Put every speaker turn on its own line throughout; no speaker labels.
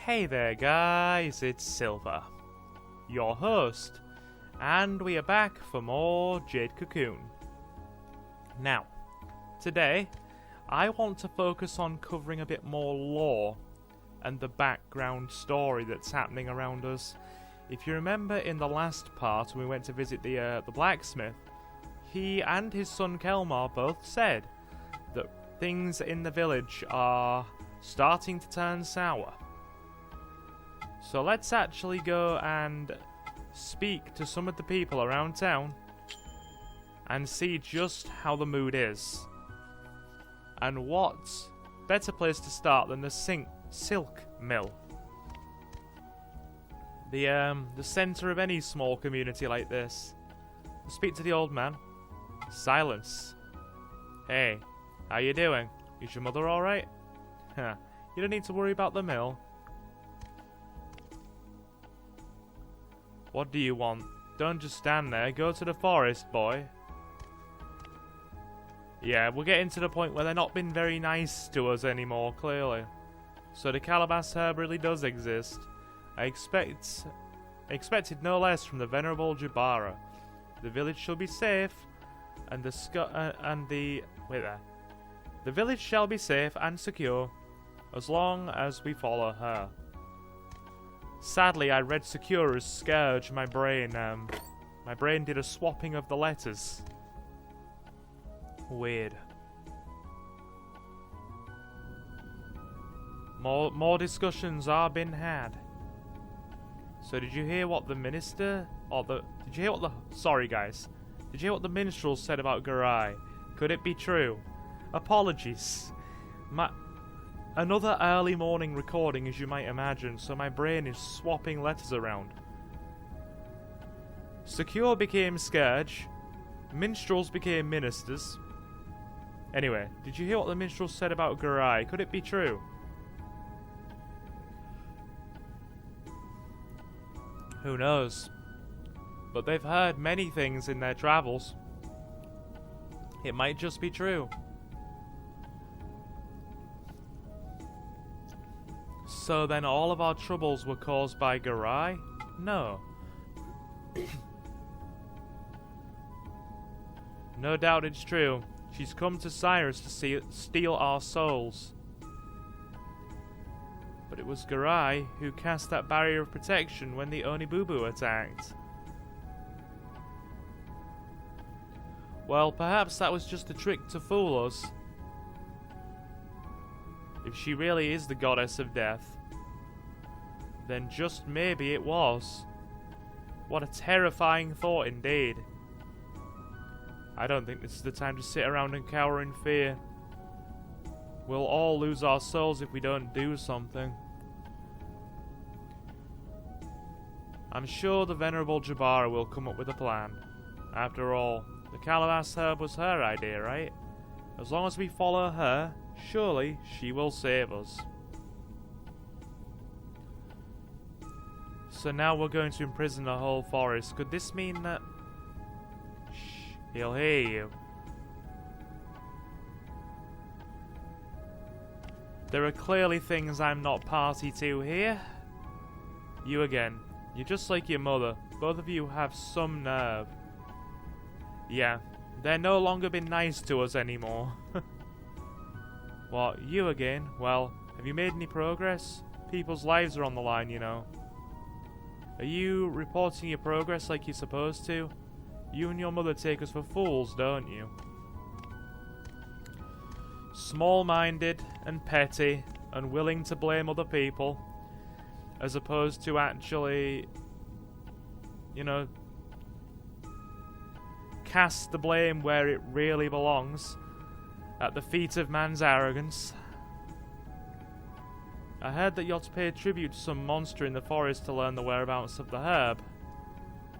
Hey there guys, it's Silver, your host, and we are back for more Jade Cocoon. Now, today, I want to focus on covering a bit more lore and the background story that's happening around us. If you remember in the last part when we went to visit the blacksmith, he and his son Kelmar both said that things in the village are starting to turn sour. So let's actually go and speak to some of the people around town and see just how the mood is. And what better place to start than the silk mill? The center of any small community like this. Speak to the old man. Silence. Hey, how you doing? Is your mother alright? Huh. You don't need to worry about the mill. What do you want? Don't just stand there. Go to the forest, boy. Yeah, we're getting to the point where they're not being very nice to us anymore, clearly. So the calabash herb really does exist. I expected no less from the venerable Jabara. The village shall be safe, and the village shall be safe and secure, as long as we follow her. Sadly, I read secure as scourge. My brain did a swapping of the letters. Weird. More discussions are being had. So did you hear what the minister sorry guys. Did you hear what the minstrel said about Garai? Could it be true? Apologies. Another early morning recording, as you might imagine, so my brain is swapping letters around. Secure became scourge. Minstrels became ministers. Anyway, did you hear what the minstrel said about Garai? Could it be true? Who knows? But they've heard many things in their travels. It might just be true. So then all of our troubles were caused by Garai? No. No doubt it's true. She's come to Cyrus to steal our souls. But it was Garai who cast that barrier of protection when the Onibubu attacked. Well, perhaps that was just a trick to fool us. If she really is the goddess of death, then just maybe it was. What a terrifying thought indeed. I don't think this is the time to sit around and cower in fear. We'll all lose our souls if we don't do something. I'm sure the venerable Jabara will come up with a plan. After all, the calabash herb was her idea, right? As long as we follow her, surely she will save us. So now we're going to imprison the whole forest. Could this mean that... Shh, he'll hear you. There are clearly things I'm not party to here. You again. You're just like your mother. Both of you have some nerve. Yeah, they're no longer been nice to us anymore. What, you again? Well, have you made any progress? People's lives are on the line, you know. Are you reporting your progress like you're supposed to? You and your mother take us for fools, don't you? Small-minded and petty and willing to blame other people, as opposed to actually, you know, cast the blame where it really belongs, at the feet of man's arrogance. I heard that you're to pay tribute to some monster in the forest to learn the whereabouts of the herb.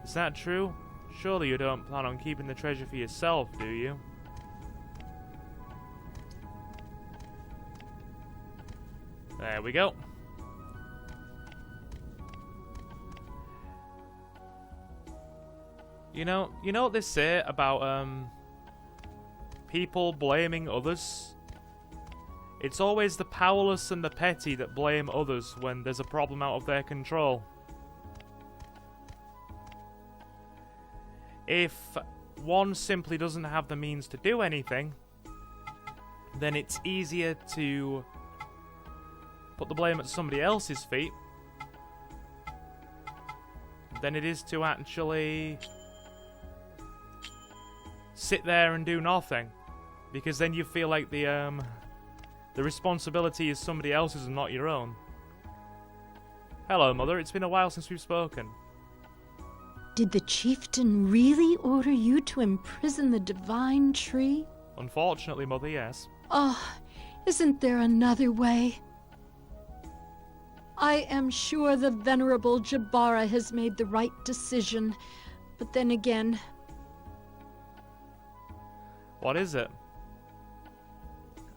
Is that true? Surely you don't plan on keeping the treasure for yourself, do you? There we go. You know what they say about people blaming others? It's always the powerless and the petty that blame others when there's a problem out of their control. If one simply doesn't have the means to do anything, then it's easier to put the blame at somebody else's feet than it is to actually sit there and do nothing, because then you feel like the responsibility is somebody else's and not your own. Hello, Mother. It's been a while since we've spoken.
Did the chieftain really order you to imprison the divine tree?
Unfortunately, Mother, yes.
Oh, isn't there another way? I am sure the venerable Jabara has made the right decision, but then again...
What is it?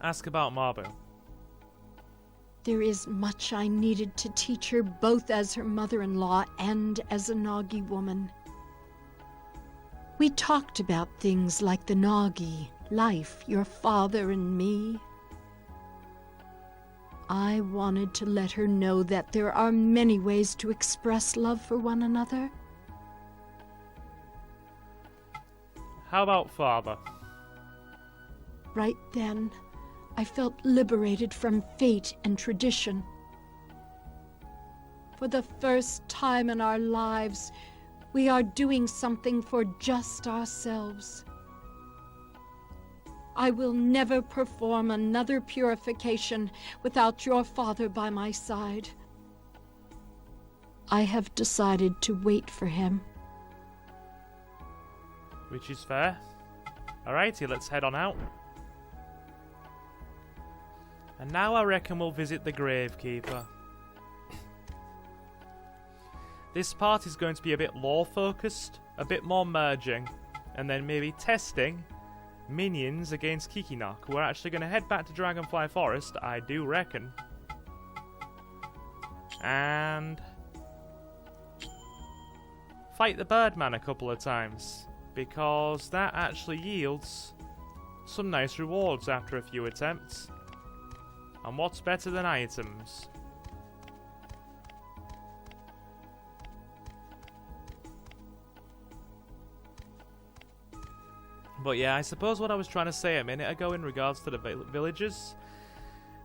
Ask about Mabu.
There is much I needed to teach her, both as her mother-in-law and as a Nagi woman. We talked about things like the Nagi, life, your father and me. I wanted to let her know that there are many ways to express love for one another.
How about Father?
Right then, I felt liberated from fate and tradition. For the first time in our lives, we are doing something for just ourselves. I will never perform another purification without your father by my side. I have decided to wait for him.
Which is fair. Alrighty, let's head on out. And now I reckon we'll visit the Gravekeeper. This part is going to be a bit lore focused, a bit more merging, and then maybe testing minions against Kikinok. We're actually going to head back to Dragonfly Forest, I do reckon. And fight the Birdman a couple of times, because that actually yields some nice rewards after a few attempts. And what's better than items? But yeah, I suppose what I was trying to say a minute ago in regards to the villagers,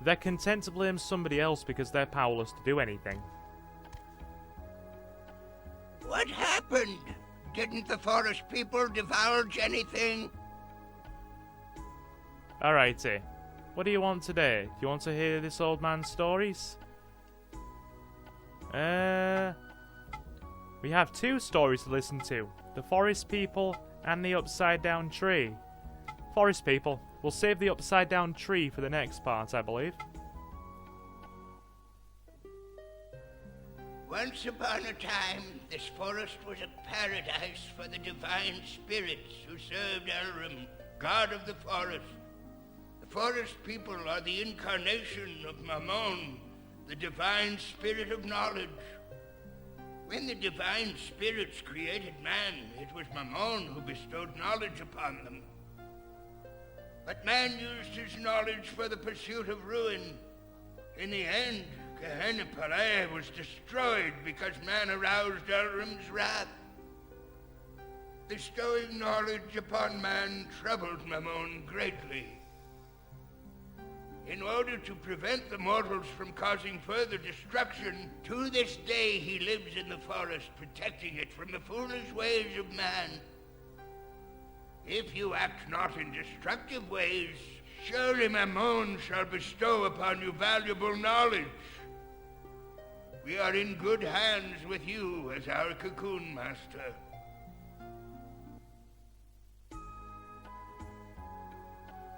they're content to blame somebody else because they're powerless to do anything.
What happened? Didn't the forest people divulge anything?
Alrighty. What do you want today? Do you want to hear this old man's stories? We have two stories to listen to. The forest people and the upside down tree. Forest people. We'll save the upside down tree for the next part, I believe.
Once upon a time, this forest was a paradise for the divine spirits who served Elrim, god of the forest. The forest people are the incarnation of Mammon, the divine spirit of knowledge. When the divine spirits created man, it was Mammon who bestowed knowledge upon them. But man used his knowledge for the pursuit of ruin. In the end, Gehenna-Palais was destroyed because man aroused Elrim's wrath. Bestowing knowledge upon man troubled Mammon greatly. In order to prevent the mortals from causing further destruction, to this day he lives in the forest, protecting it from the foolish ways of man. If you act not in destructive ways, surely Mammon shall bestow upon you valuable knowledge. We are in good hands with you as our cocoon master.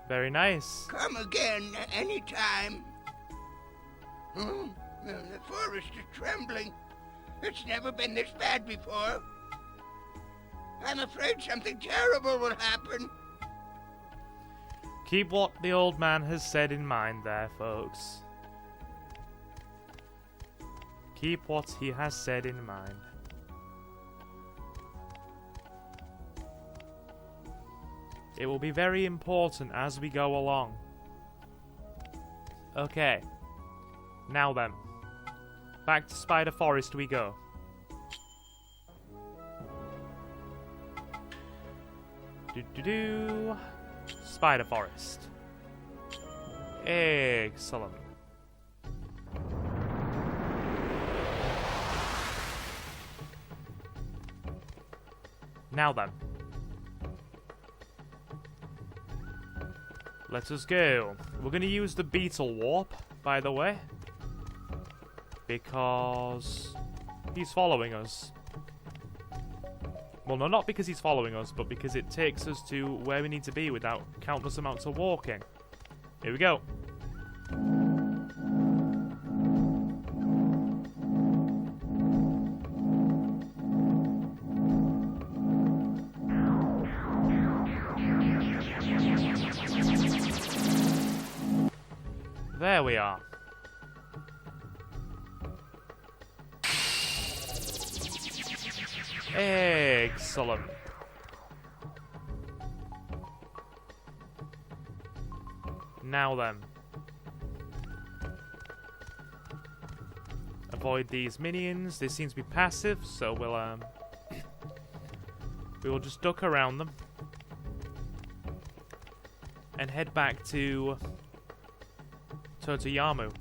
Very nice.
Come again anytime. The forest is trembling. It's never been this bad before. I'm afraid something terrible will happen.
Keep what the old man has said in mind there, folks. Keep what he has said in mind. It will be very important as we go along. Okay. Now then. Back to Spider Forest we go. Do-do-do. Spider Forest. Excellent. Now then. Let us go. We're going to use the beetle warp, by the way. Because he's following us. Well, no, not because he's following us, but because it takes us to where we need to be without countless amounts of walking. Here we go. There we are. Excellent. Now then. Avoid these minions. They seem to be passive, so we will just duck around them. And head back to Totoyamu.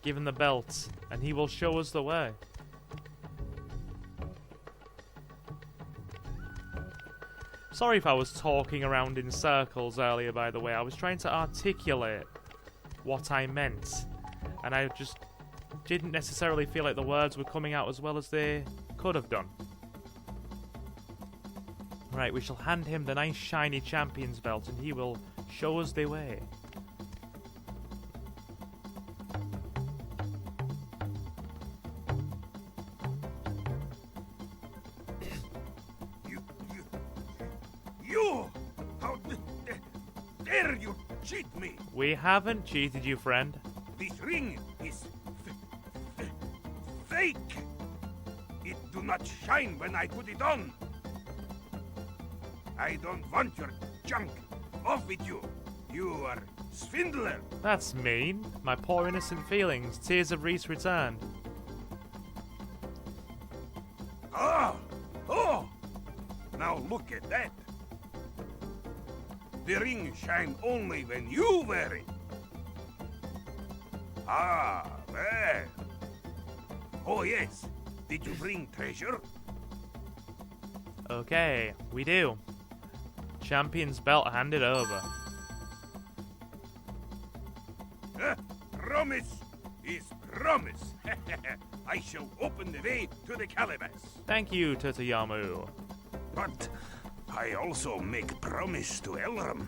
Give him the belt, and he will show us the way. Sorry if I was talking around in circles earlier, by the way. I was trying to articulate what I meant, and I just didn't necessarily feel like the words were coming out as well as they could have done. Right, we shall hand him the nice shiny champion's belt, and he will show us the way.
Dare you cheat me?
We haven't cheated you, friend.
This ring is fake. It do not shine when I put it on. I don't want your junk. Off with you. You are swindler.
That's mean. My poor innocent feelings. Tears of Reese returned.
Oh! Now look at that. The ring shines only when you wear it. Ah, well. Oh yes. Did you bring treasure?
Okay, we do. Champion's belt handed over.
Promise is promise. I shall open the way to the calabash.
Thank you, Totoyamu.
But I also make promise to Elram.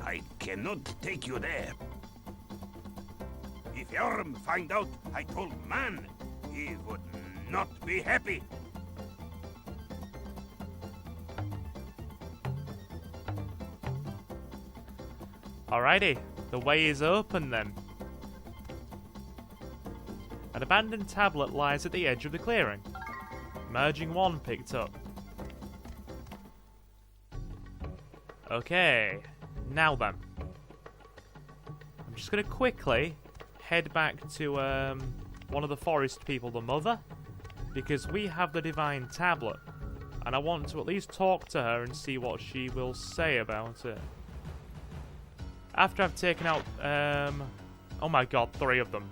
I cannot take you there. If Elram find out I told man, he would not be happy.
Alrighty, the way is open then. An abandoned tablet lies at the edge of the clearing. Merging 1 picked up. Okay, now then. I'm just going to quickly head back to one of the forest people, the mother, because we have the divine tablet, and I want to at least talk to her and see what she will say about it. After I've taken out, oh my god, 3 of them.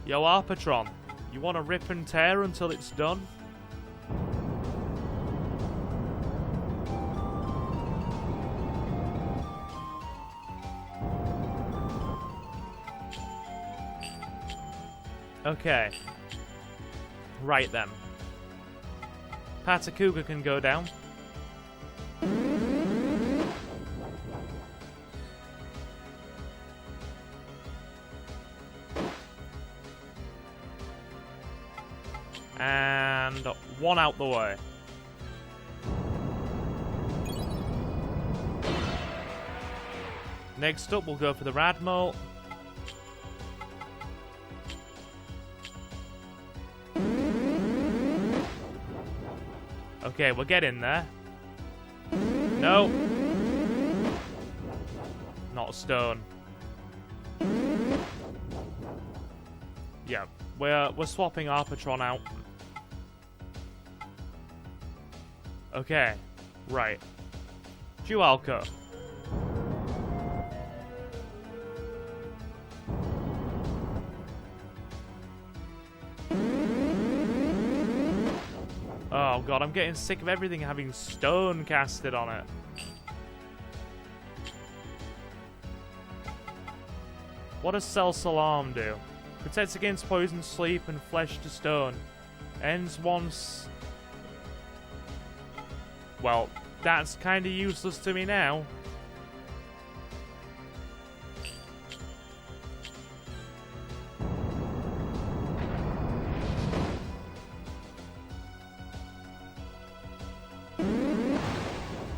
Yo, Arpatron, you want to rip and tear until it's done? Okay. Right then. Patakuga can go down. And 1 out the way. Next up, we'll go for the Radmo. Okay, we'll get in there. No. Not stone. Yeah, we're swapping our Patron out. Okay, right. Dualco. Oh god, I'm getting sick of everything having stone casted on it. What does Cell Salam do? Protects against poison, sleep, and flesh to stone. Ends once... Well, that's kind of useless to me now.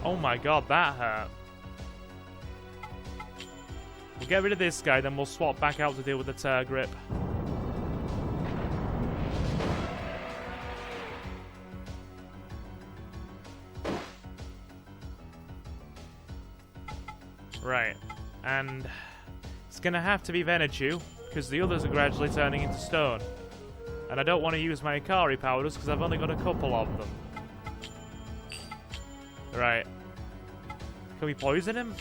Oh my god, that hurt. We'll get rid of this guy, then we'll swap back out to deal with the Tear Grip. Right, and it's gonna have to be Venechu, because the others are gradually turning into stone. And I don't want to use my Ikari powders, because I've only got a couple of them. Right. Can we poison him?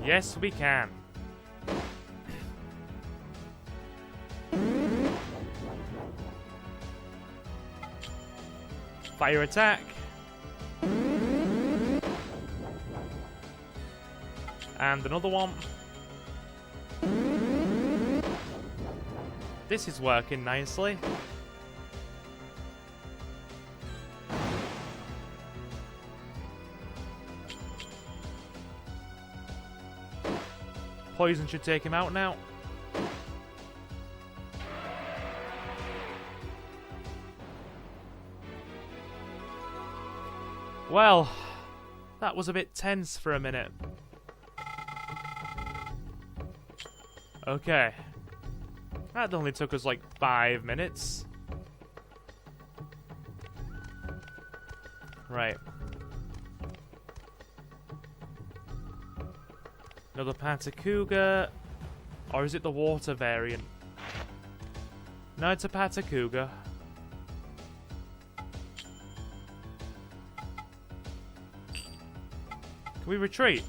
Yes, we can. Fire attack. And another one. This is working nicely. Poison should take him out now. Well, that was a bit tense for a minute. Okay. That only took us like 5 minutes. Right. Another Patakuga. Or is it the water variant? No, it's a Patakuga. Can we retreat?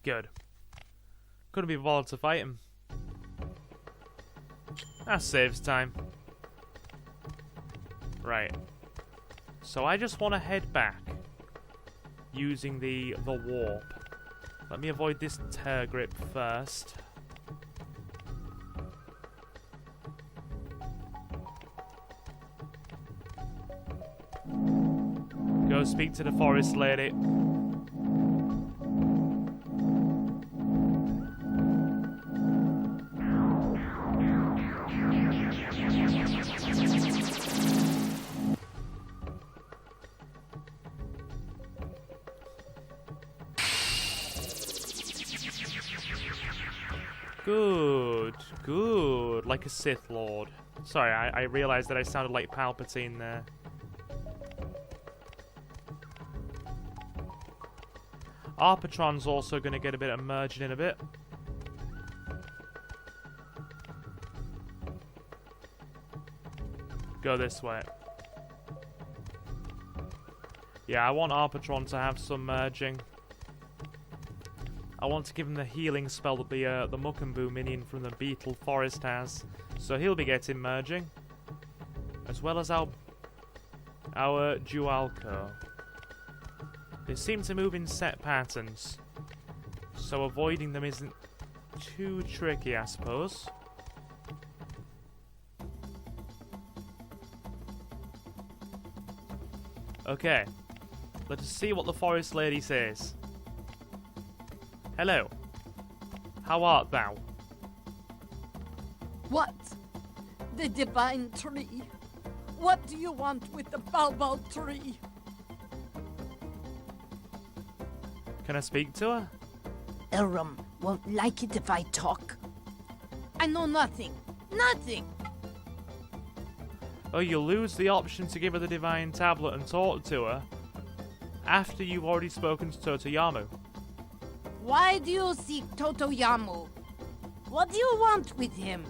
Good. Couldn't be bothered to fight him. That saves time. Right. So I just want to head back. Using the warp. Let me avoid this Tear Grip first. Go speak to the forest lady. Good. Like a Sith Lord. Sorry, I realized that I sounded like Palpatine there. Our Patron's also going to get a bit of merging in a bit. Go this way. Yeah, I want our Patron to have some merging. I want to give him the healing spell that the Mukambu minion from the Beetle Forest has. So he'll be getting merging. As well as our Dualco. They seem to move in set patterns. So avoiding them isn't too tricky, I suppose. Okay. Let us see what the forest lady says. Hello. How art thou?
What? The divine tree? What do you want with the Baobab tree?
Can I speak to her?
Elrum won't like it if I talk. I know nothing. Nothing!
Oh, you lose the option to give her the divine tablet and talk to her after you've already spoken to Totoyamu.
Why do you seek Totoyamu? What do you want with him?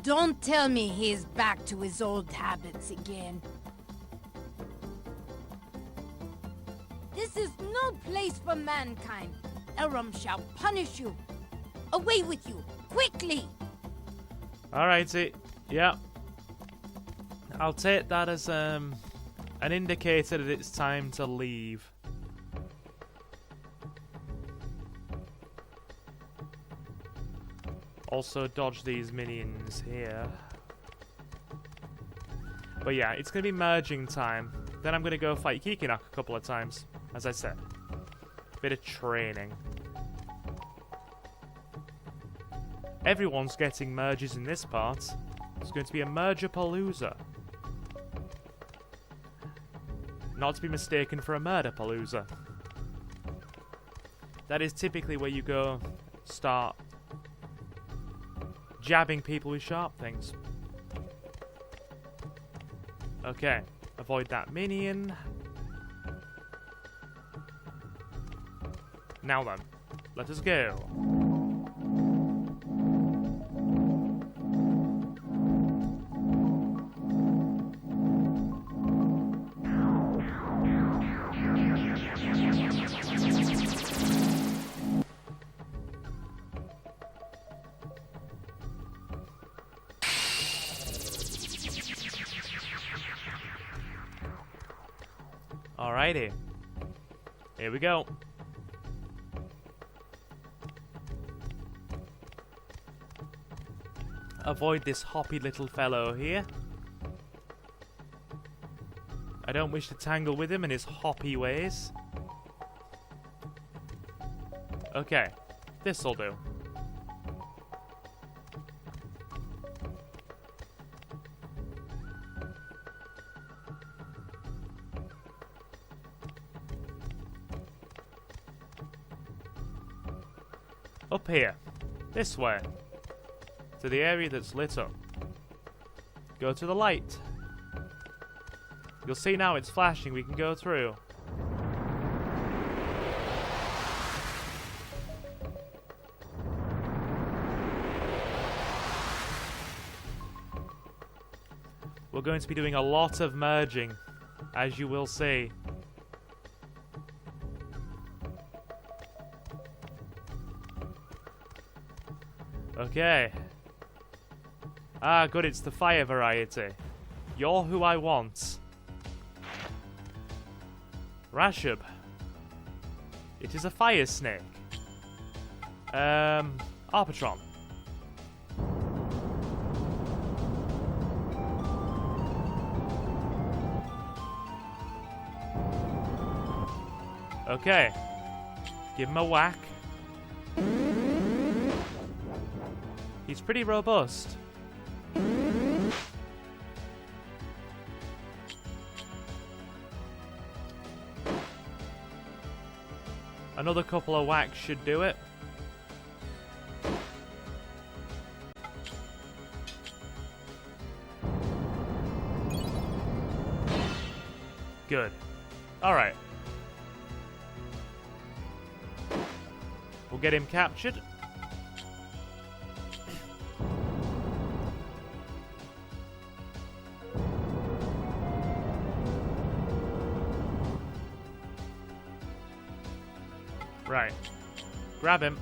Don't tell me he's back to his old habits again. This is no place for mankind. Elram shall punish you. Away with you, quickly!
Alrighty, yeah. I'll take that as an indicator that it's time to leave. Also dodge these minions here. But yeah, it's going to be merging time. Then I'm going to go fight Kikinak a couple of times, as I said. Bit of training. Everyone's getting merges in this part. It's going to be a merger-palooza. Not to be mistaken for a murder-palooza. That is typically where you go start jabbing people with sharp things. Okay, avoid that minion. Now then, let us go. Alrighty. Here we go. Avoid this hoppy little fellow here. I don't wish to tangle with him in his hoppy ways. Okay, this'll do. Up here. This way. To the area that's lit up. Go to the light. You'll see now it's flashing. We can go through. We're going to be doing a lot of merging, as you will see. Okay. Ah, good, it's the fire variety. You're who I want. Rashub. It is a fire snake. Arpatron. Okay. Give him a whack. He's pretty robust. Another couple of whacks should do it. Good. Alright. We'll get him captured. Right. Grab him.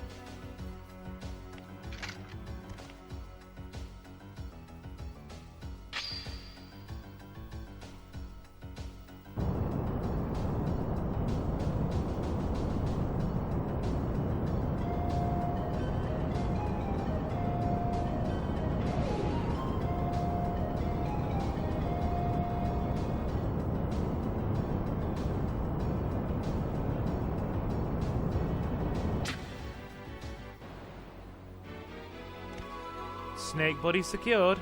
Snake buddy secured.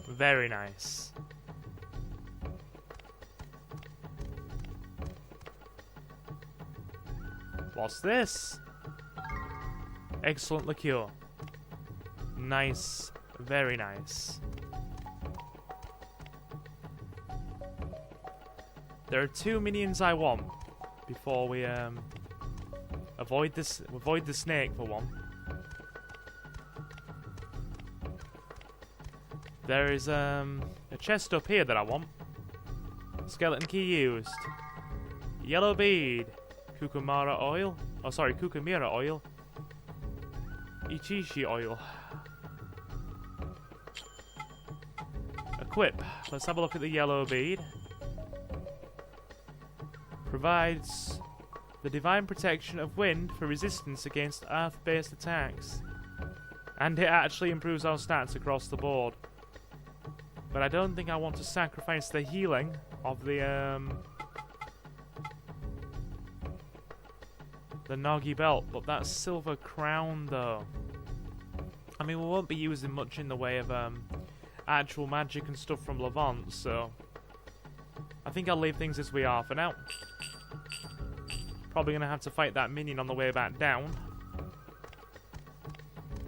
Very nice. What's this? Excellent liqueur. Nice. Very nice. There are 2 minions I want before we avoid the snake for one. There is a chest up here that I want. Skeleton key used. Yellow bead. Kukumara oil. Oh, sorry, Kukumira oil. Ichishi oil. Equip. Let's have a look at the yellow bead. Provides the divine protection of wind for resistance against earth-based attacks. And it actually improves our stats across the board. But I don't think I want to sacrifice the healing of the Nagi belt, but that silver crown though. I mean, we won't be using much in the way of actual magic and stuff from Levant, so I think I'll leave things as we are for now. Probably gonna have to fight that minion on the way back down.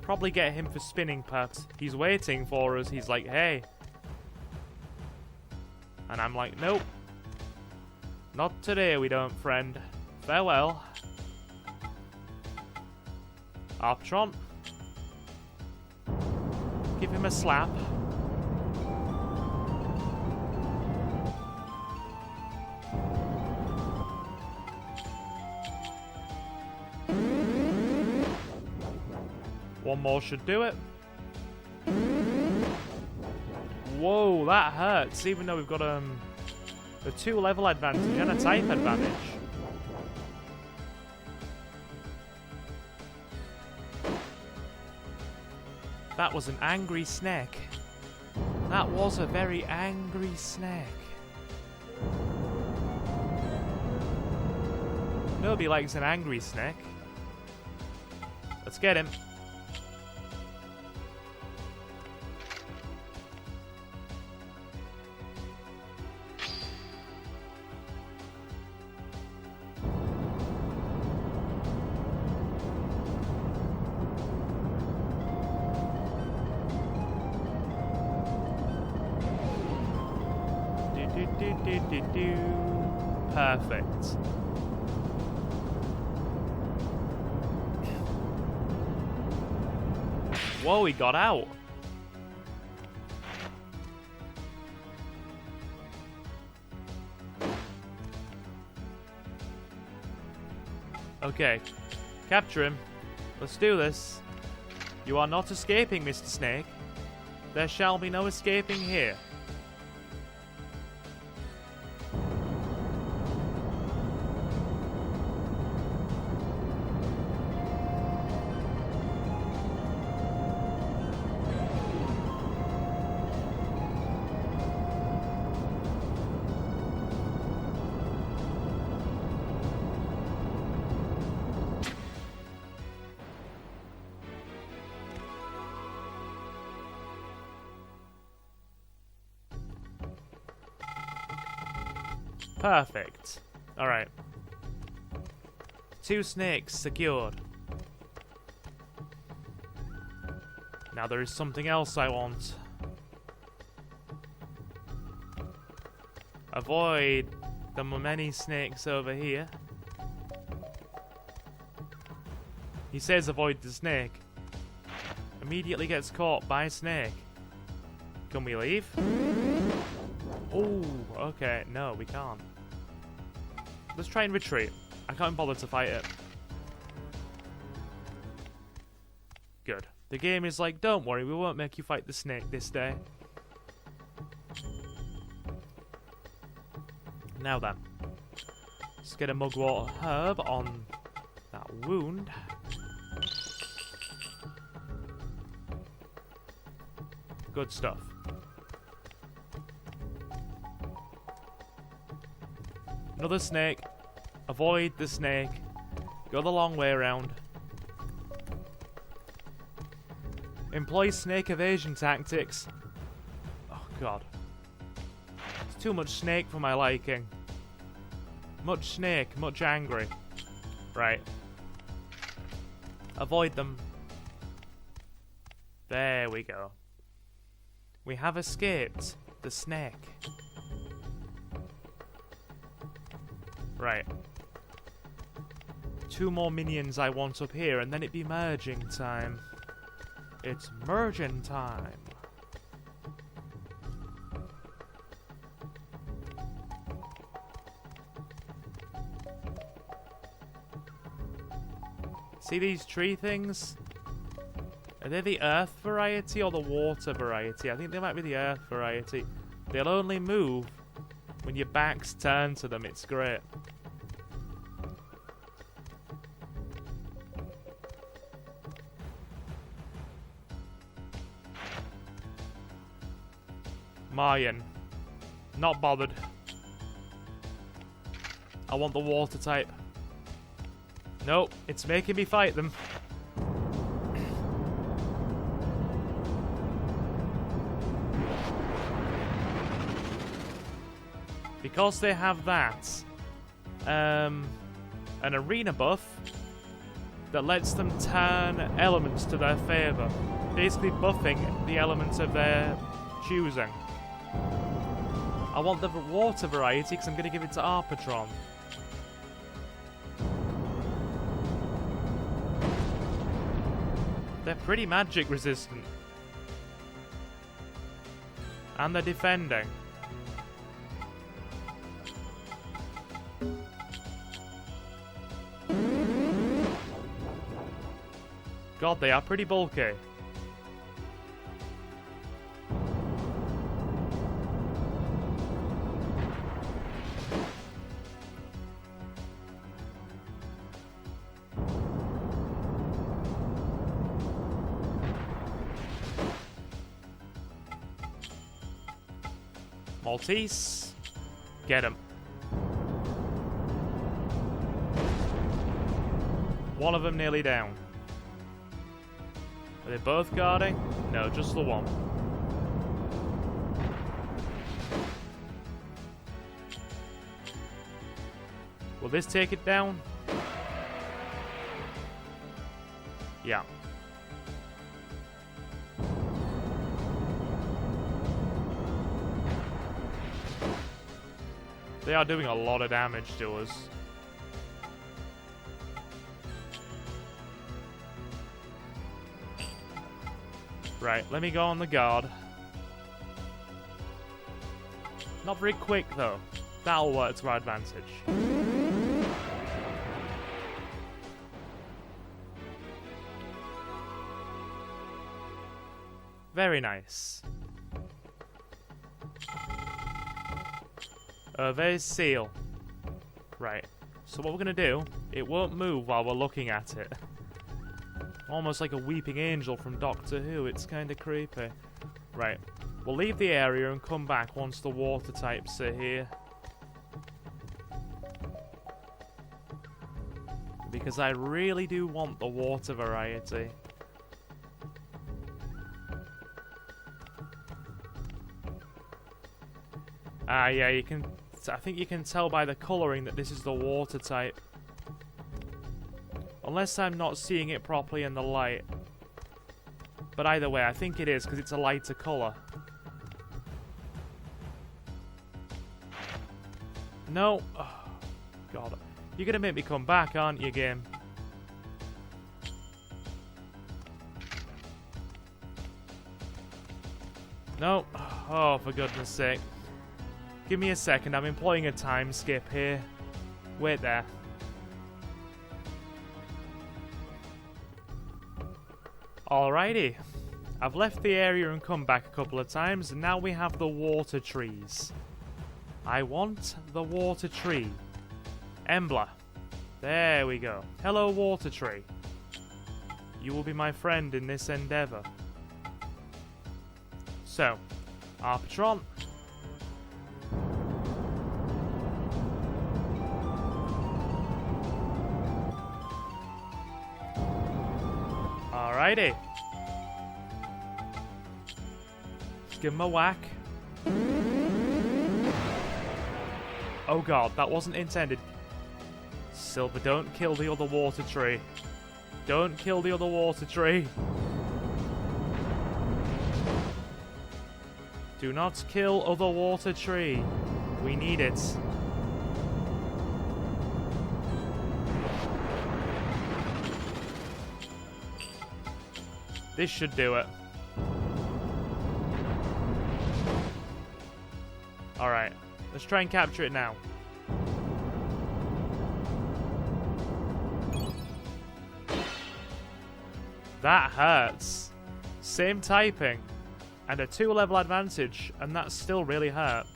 Probably get him for spinning purposes. He's waiting for us. He's like, hey. And I'm like, nope. Not today we don't, friend. Farewell. Arptron. Give him a slap. One more should do it. Whoa, that hurts, even though we've got a 2-level advantage and a type advantage. That was an angry snake. That was a very angry snake. Nobody likes an angry snake. Let's get him. Perfect. Whoa, he got out. Okay, capture him. Let's do this. You are not escaping, Mr. Snake. There shall be no escaping here. Perfect. Alright. 2 snakes secured. Now there is something else I want. Avoid the many snakes over here. He says avoid the snake. Immediately gets caught by a snake. Can we leave? Oh, okay. No, we can't. Let's try and retreat. I can't bother to fight it. Good. The game is like, don't worry, we won't make you fight the snake this day. Now then. Let's get a mugwort herb on that wound. Good stuff. Another snake. Avoid the snake. Go the long way around. Employ snake evasion tactics. Oh god. It's too much snake for my liking. Much snake, much angry. Right. Avoid them. There we go. We have escaped the snake. Right. 2 more minions I want up here, and then it'd be merging time. It's merging time. See these tree things? Are they the earth variety or the water variety? I think they might be the earth variety. They'll only move when your back's turned to them. It's great. Mayan. Not bothered. I want the water type. Nope, it's making me fight them. Because they have that, an arena buff that lets them turn elements to their favour. Basically buffing the elements of their choosing. I want the water variety because I'm going to give it to Arpatron. They're pretty magic resistant. And they're defending. God, they are pretty bulky. Maltese, get him. One of them nearly down. Are they both guarding? No, just the one. Will this take it down? Yeah. They are doing a lot of damage to us. Right, let me go on the guard. Not very quick, though. That'll work to our advantage. Very nice. There's Seal. Right. So what we're going to do, it won't move while we're looking at it. Almost like a weeping angel from Doctor Who. It's kind of creepy. Right. We'll leave the area and come back once the water types are here. Because I really do want the water variety. Ah, yeah, you can... I think you can tell by the colouring that this is the water type. Unless I'm not seeing it properly in the light. But either way, I think it is, because it's a lighter colour. No. Oh, God. You're going to make me come back, aren't you, game? No. Oh, for goodness sake. Give me a second, I'm employing a time skip here. Wait there. Alrighty. I've left the area and come back a couple of times, and now we have the water trees. I want the water tree. Embla. There we go. Hello, water tree. You will be my friend in this endeavour. So, Arpatron. Alrighty. Let's give him a whack. Oh god, that wasn't intended. Silver, don't kill the other water tree. Don't kill the other water tree. Do not kill other water tree. We need it. This should do it. Alright, let's try and capture it now. That hurts. Same typing and a 2-level advantage, and that still really hurt.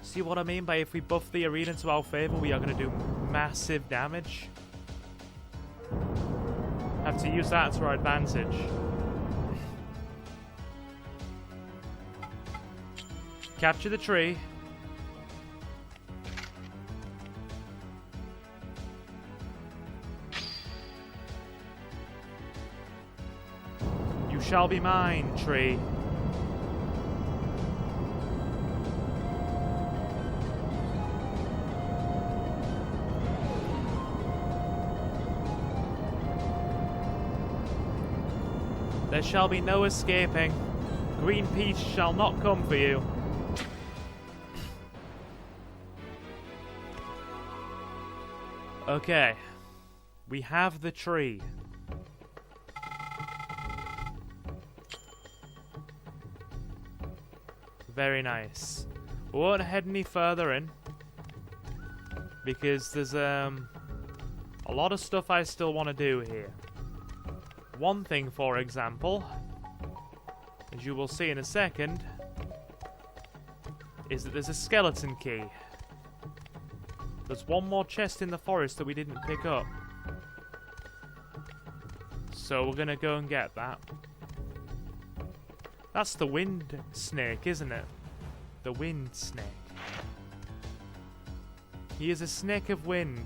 See what I mean by if we buff the arena to our favor, we are going to do massive damage? Have to use that to our advantage. Capture the tree. You shall be mine, tree. There shall be no escaping. Green peach shall not come for you. Okay. We have the tree. Very nice. We won't head any further in because there's a lot of stuff I still want to do here. One thing, for example, as you will see in a second, is that there's a skeleton key. There's one more chest in the forest that we didn't pick up. So we're gonna go and get that. That's the wind snake, isn't it? The wind snake. He is a snake of wind.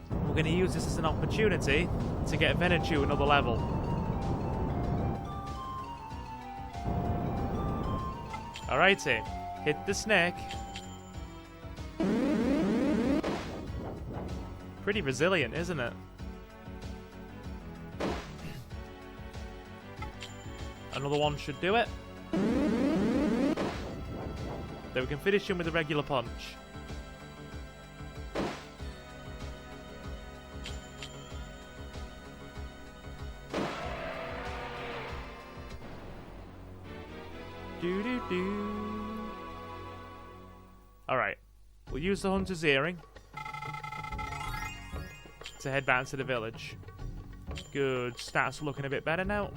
We're going to use this as an opportunity to get Venechu another level. Alrighty, hit the snake. Pretty resilient, isn't it? Another one should do it. Then we can finish him with a regular punch. Alright, we'll use the Hunter's Earring to head back to the village. Good, stats are looking a bit better now.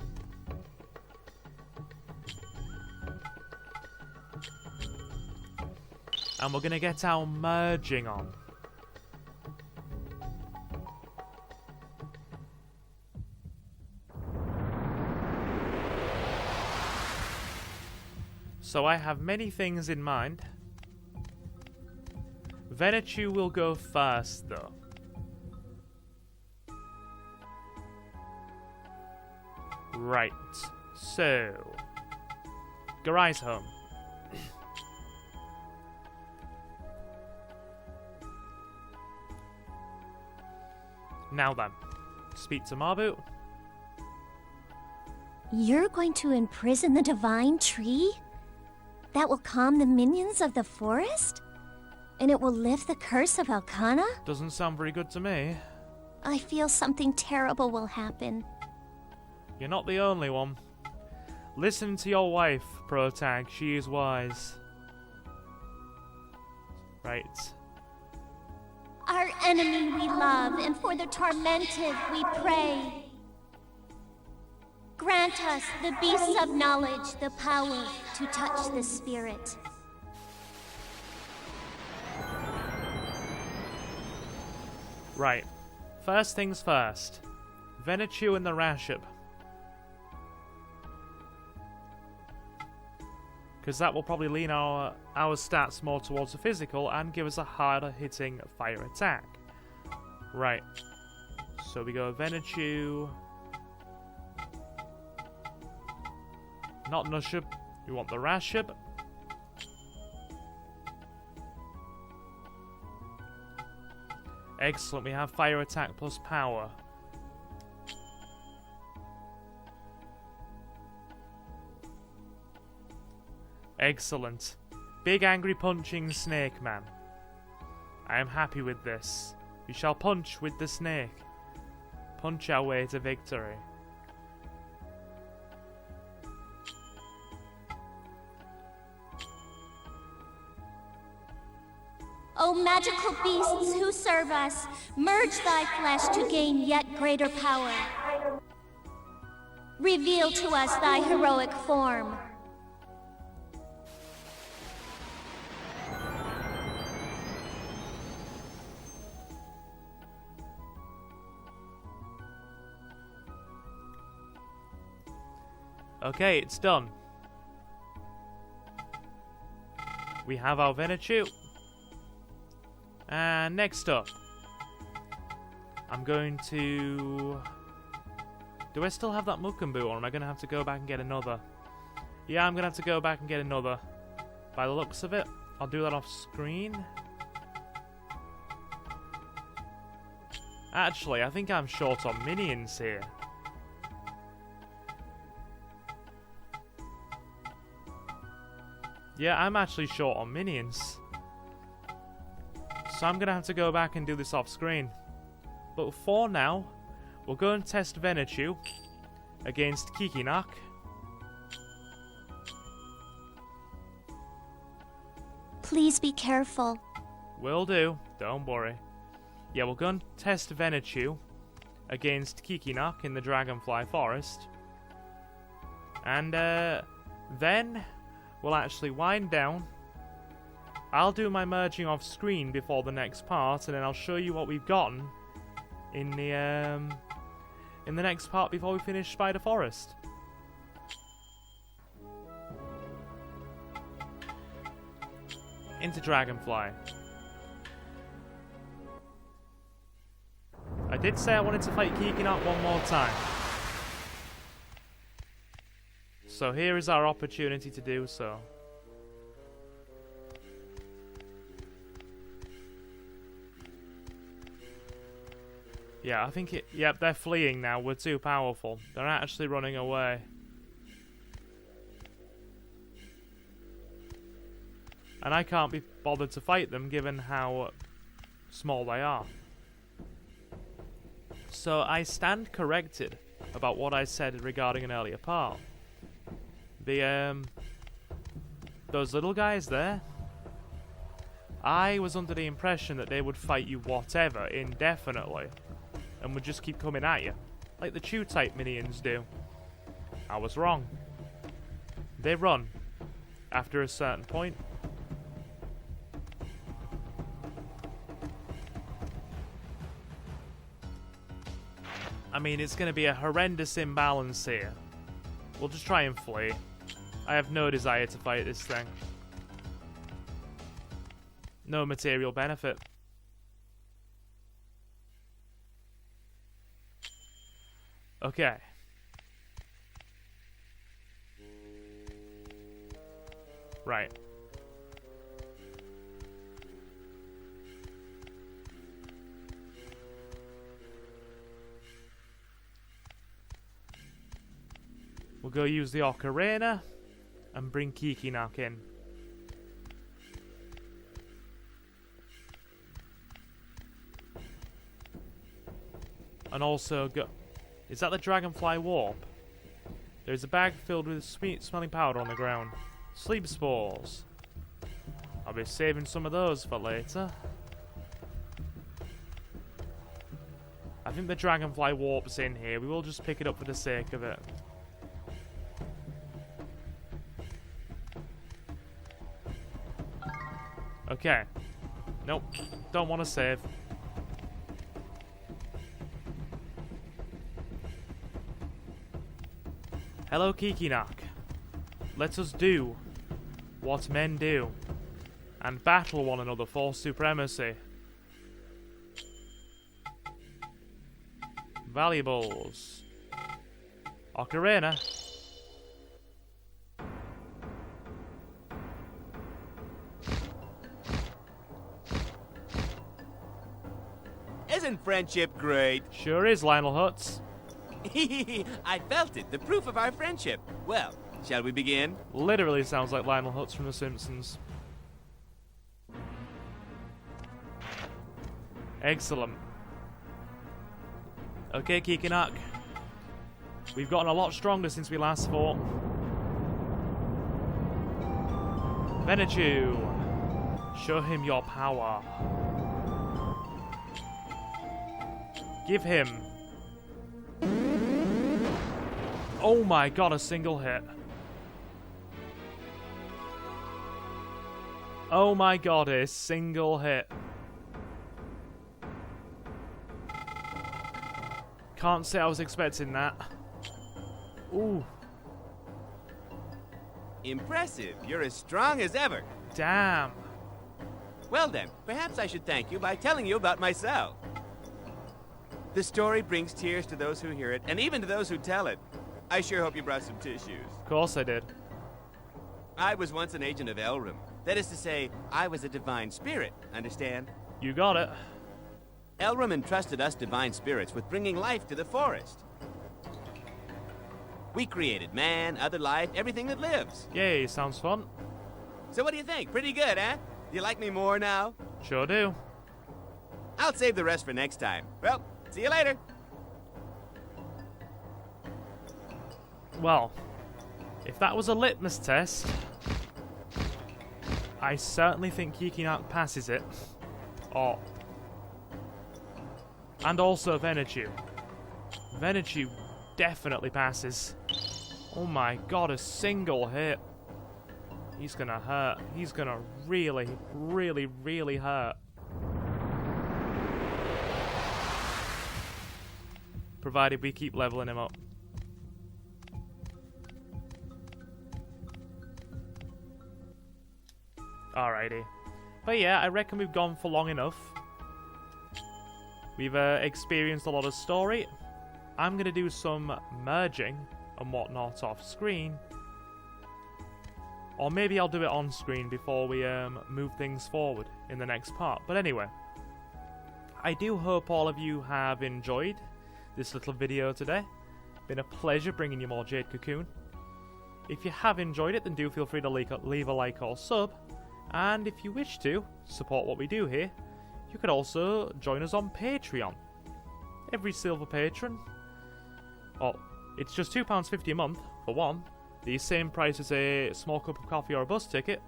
And we're going to get our merging on. So I have many things in mind. Venechu will go first, though. Right. So, Garai's home. Now then, speak to Marbu.
You're going to imprison the divine tree? That will calm the minions of the forest? And it will lift the curse of Elkanah?
Doesn't sound very good to me.
I feel something terrible will happen.
You're not the only one. Listen to your wife, Protag. She is wise. Right.
Our enemy we love, and for the tormented we pray. Grant us, the beasts of knowledge, the power to touch the spirit.
Right. First things first. Venechu and the Rashab. Because that will probably lean our stats more towards the physical and give us a harder hitting fire attack. Right. So we go Venechu. Not Nushab. We want the Rashab. Excellent, we have fire attack plus power. Excellent. Big angry punching snake man. I am happy with this. We shall punch with the snake. Punch our way to victory.
O magical beasts who serve us, merge thy flesh to gain yet greater power. Reveal to us thy heroic form.
Okay, it's done. We have our Venechu. And next up, I'm going to... Do I still have that Mukumbu, or am I going to have to go back and get another? Yeah, I'm going to have to go back and get another. By the looks of it, I'll do that off screen. Actually, I think I'm short on minions here. Yeah, I'm actually short on minions. So I'm going to have to go back and do this off screen. But for now, we'll go and test Venechu against Kiki.
Please be careful.
Will do, don't worry. Yeah, we'll go and test Venechu against Kiki in the Dragonfly Forest. And then we'll actually wind down. I'll do my merging off screen before the next part, and then I'll show you what we've gotten in the next part before we finish Spider Forest. Into Dragonfly. I did say I wanted to fight Kiki one more time. So here is our opportunity to do so. Yeah, I think it... Yep, they're fleeing now. We're too powerful. They're actually running away. And I can't be bothered to fight them given how small they are. So I stand corrected about what I said regarding an earlier part. Those little guys there, I was under the impression that they would fight you whatever, indefinitely, and would just keep coming at you, like the Chew-type minions do. I was wrong. They run, after a certain point. I mean, it's going to be a horrendous imbalance here. We'll just try and flee. I have no desire to fight this thing. No material benefit. Okay. Right. We'll go use the Ocarina and bring Kiki in. And also go... Is that the Dragonfly Warp? There's a bag filled with sweet smelling powder on the ground. Sleep spores. I'll be saving some of those for later. I think the Dragonfly Warp's in here. We will just pick it up for the sake of it. Okay. Nope. Don't want to save. Hello, Kiki. Let us do what men do and battle one another for supremacy. Valuables. Ocarina.
Isn't friendship great?
Sure is, Lionel Hutz.
I felt it, the proof of our friendship. Well, shall we begin?
Literally sounds like Lionel Hutz from The Simpsons. Excellent. Okay, Kiki. We've gotten a lot stronger since we last fought. Venechu, show him your power. Give him. Oh my god, a single hit. Oh my god, a single hit. Can't say I was expecting that. Ooh.
Impressive. You're as strong as ever.
Damn.
Well then, perhaps I should thank you by telling you about myself. The story brings tears to those who hear it, and even to those who tell it. I sure hope you brought some tissues.
Of course I did.
I was once an agent of Elrum. That is to say, I was a divine spirit, understand?
You got it.
Elrum entrusted us divine spirits with bringing life to the forest. We created man, other life, everything that lives.
Yay, sounds fun.
So what do you think? Pretty good, eh? Do you like me more now?
Sure do.
I'll save the rest for next time. Well, see you later.
Well, if that was a litmus test, I certainly think Kiki passes it. Oh. And also Venechu. Venechu definitely passes. Oh my god, a single hit. He's gonna hurt. He's gonna really, really, really hurt. Provided we keep leveling him up. Alrighty. But yeah, I reckon we've gone for long enough. We've experienced a lot of story. I'm going to do some merging and whatnot off screen. Or maybe I'll do it on screen before we move things forward in the next part. But anyway, I do hope all of you have enjoyed this little video today. Been a pleasure bringing you more Jade Cocoon. If you have enjoyed it, then do feel free to leave a like or sub. And if you wish to support what we do here, you could also join us on Patreon. Every silver patron, it's just £2.50 a month for one, the same price as a small cup of coffee or a bus ticket,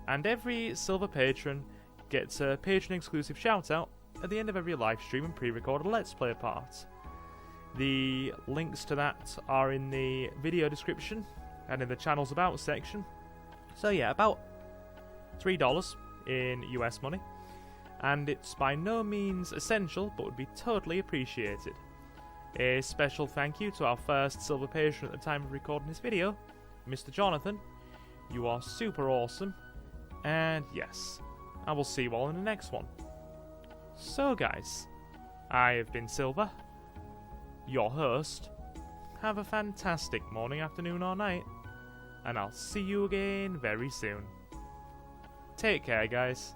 and every silver patron gets a patron exclusive shout out at the end of every live stream and pre-recorded Let's Play part. The links to that are in the video description and in the channel's about section. So yeah, about $3 in US money, and it's by no means essential but would be totally appreciated. A special thank you to our first silver patron at the time of recording this video, Mr. Jonathan. You are super awesome, and yes, I will see you all in the next one. So guys, I have been Silver, your host. Have a fantastic morning, afternoon or night, and I'll see you again very soon. Take care, guys.